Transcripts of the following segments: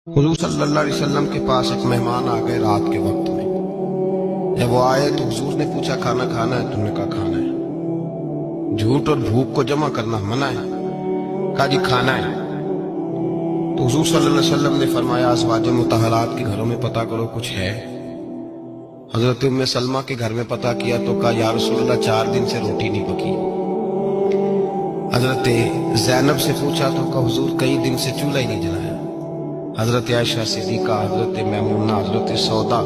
हुजूर सल्लल्लाहु अलैहि वसल्लम के पास एक मेहमान आ गए रात के वक्त में। जब वो आए तो हुजूर ने पूछा खाना खाना है? तुमने कहा खाना है। झूठ और भूख को जमा करना मना है। कहा जी खाना है। तो हुजूर सल्लल्लाहु अलैहि वसल्लम ने फरमाया अज़वाज मुतहरात के घरों में पता करो कुछ है। हजरत उम्मे सलमा के घर में पता किया तो कहा या रसूलल्लाह 4 दिन से रोटी नहीं पकी। हजरत ज़ैनब से पूछा तो कहा हुजूर कई दिन से चूल्हा ही नहीं जलाया। हजरत आयशा सिद्दीका, हजरत मैमूना, हजरत सौदा,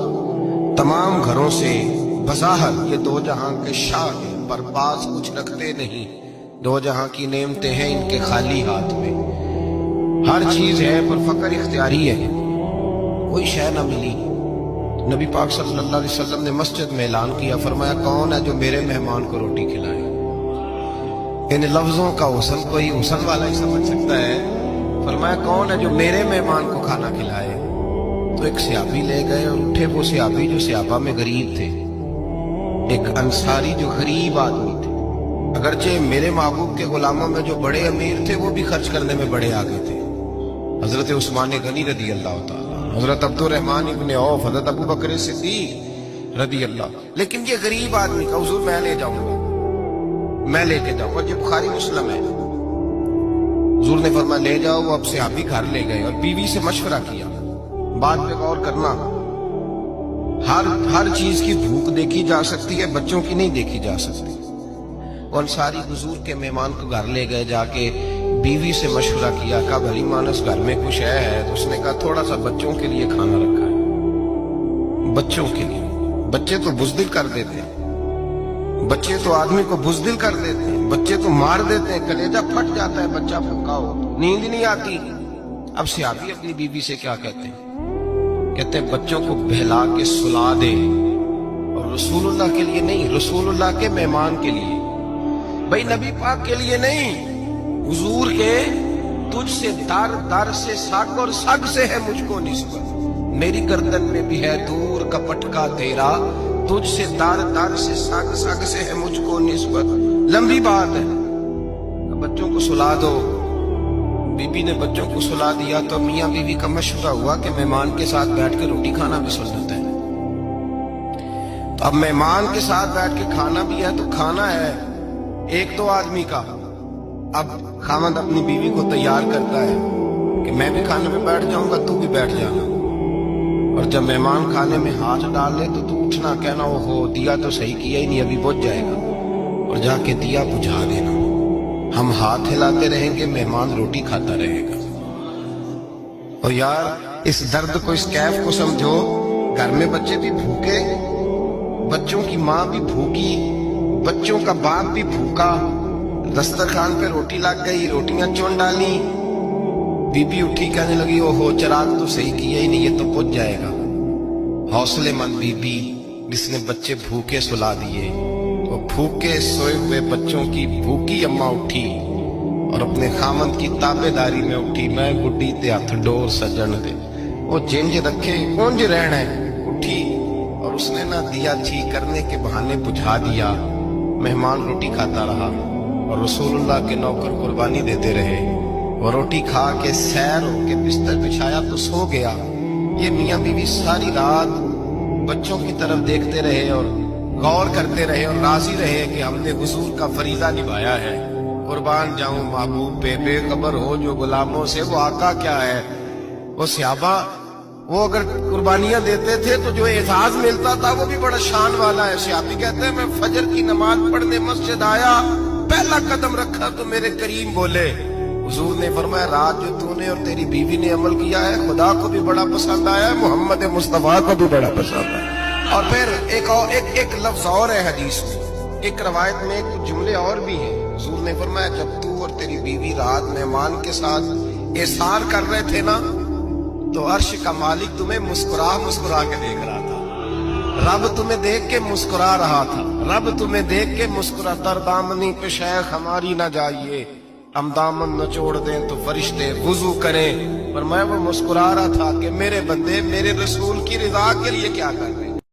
तमाम घरों से बज़ाहिर ये दो जहां के शाह हैं, पर पास कुछ रखते नहीं। दो जहां की नेमतें हैं इनके खाली हाथ में। हर चीज है पर फकर इख्तियारी है, कोई शय ना मिली। नबी पाक सल्लल्लाहु अलैहि वसल्लम ने मस्जिद में ऐलान किया, फरमाया कौन है जो मेरे मेहमान को रोटी खिलाए। इन लफ्जों का हुस्न कोई हुस्न वाला ही समझ सकता है। फरमाया कौन है जो मेरे मेहमान को खाना खिलाए। तो एक सहाबी ले गए और उठे वो सहाबी जो सहाबा में गरीब थे, एक अंसारी जो गरीब आदमी थे। अगरचे मेरे महबूब के गुलामों में जो बड़े अमीर थे वो भी खर्च करने में बड़े आगे थे। हजरत उस्मान गनी रदी अल्लाह ताला, हजरत अब्दुर्रहमान इब्न औफ, हजरत अबू बकर सिद्दीक रदी अल्लाह। लेकिन ये गरीब आदमी का हुजूर मैं ले जाऊंगा, मैं लेके जाऊंगा। जो बुखारी मुस्लिम है, हुजूर ने फरमाया ले जाओ। वो अब सहाबी घर ले गए और बीवी से मशवरा किया। बात पे गौर करना, हर चीज की भूख देखी जा सकती है, बच्चों की नहीं देखी जा सकती। वो अंसारी हुजूर के मेहमान को घर ले गए, जाके बीवी से मशवरा किया। कहा भली मानस घर में कुछ है? तो उसने कहा थोड़ा सा बच्चों के लिए खाना रखा है। बच्चों के लिए? बच्चे तो बुज़दिल कर देते हैं, बच्चे तो आदमी को बुज़दिल कर देते हैं, बच्चे तो मार देते हैं, कलेजा फट जाता है बच्चा भूखा हो, नींद नहीं आती। अब सहाबी अपनी बीवी से क्या कहते हैं? कहते हैं बच्चों को बहला के सुला दे, और रसूलुल्लाह के लिए नहीं, रसूलुल्लाह के मेहमान के लिए, भाई नबी पाक के लिए नहीं, हुजूर के तुझसे दर दर से सग और सग से है मुझको निस्बत। मेरी गर्दन में भी है दूर का पटका तेरा, तुझसे दर दर से सग सग से है मुझको निस्बत। लंबी बात है। बच्चों को सुला दो। बीबी ने बच्चों को सुला दिया तो मियाँ बीवी का मशवरा हुआ कि मेहमान के साथ बैठ के रोटी खाना भी सुन्नत है। तो अब मेहमान के साथ बैठ के खाना भी है तो खाना है एक दो आदमी का। अब खामद अपनी बीवी को तैयार करता है कि मैं भी खाने में बैठ जाऊंगा, तू भी बैठ जाना। और जब मेहमान खाने में हाथ डाल ले तो तू उठना, कहना ओहो दिया तो सही किया ही नहीं, अभी बुझ जाएगा, और जाके दिया बुझा देना। हम हाथ हिलाते रहेंगे, मेहमान रोटी खाता रहेगा। और यार इस दर्द को, इस कैफ को समझो। घर में बच्चे भी भूखे, बच्चों की माँ भी भूखी, बच्चों का बाप भी भूखा। दस्तरखान पे रोटी लग गई, रोटियां चुन डाली। बीबी उठी कहने लगी ओहो चिराग तो सही किया ही नहीं, ये तो बुझ जाएगा। हौसलेमंद बीबी जिसने बच्चे भूखे सुला दिए, वो भूखे सोए हुए बच्चों की भूखी अम्मा उठी और अपने खामद की ताबेदारी में उठी। मैं गुड्डी ते हथ डोर सजन दे, वो जिंज रखे कौन ज रहना है। उठी और उसने ना दिया ठीक करने के बहाने बुझा दिया। मेहमान रोटी खाता रहा और रसूलुल्लाह के नौकर कुर्बानी देते रहे। वो रोटी खा के सैर होके बिस्तर बिछाया तो सो गया। ये मियाँ बीवी सारी रात बच्चों की तरफ देखते रहे और गौर करते रहे और राजी रहे कि हमने हुजूर का फरीजा निभाया है। कुर्बान जाऊं महबूब पे, बेखबर हो जो गुलामों से, वो आका क्या है। वो सहाबा वो अगर कुर्बानियां देते थे तो जो एजाज मिलता था वो भी बड़ा शान वाला है। सहाबी कहते हैं मैं फजर की नमाज पढ़ने मस्जिद आया, पहला कदम रखा तो मेरे करीम बोले, हुजूर ने फरमाया रात जो तूने और तेरी बीवी ने अमल किया है खुदा को भी बड़ा पसंद आया है, मोहम्मद मुस्तफा को भी बड़ा पसंद आया। और फिर एक लफ्ज और है हदीस में, एक रवायत में कुछ जुमले और भी हैं। हुजूर ने फरमाया जब तू और तेरी बीवी रात मेहमान के साथ एसार कर रहे थे ना, तो अर्श का मालिक तुम्हें मुस्कुरा मुस्कुरा के देख रहा था। रब तुम्हें देख के मुस्कुरा रहा था, रब तुम्हें देख के मुस्कुरा। तर दामनी पे शेख हमारी ना जाइए, हम दामन न छोड़ दें तो फरिश्ते वुजू करें। पर मैं वो मुस्कुरा रहा था कि मेरे बंदे मेरे रसूल की रिजा के लिए क्या कर रहे हैं।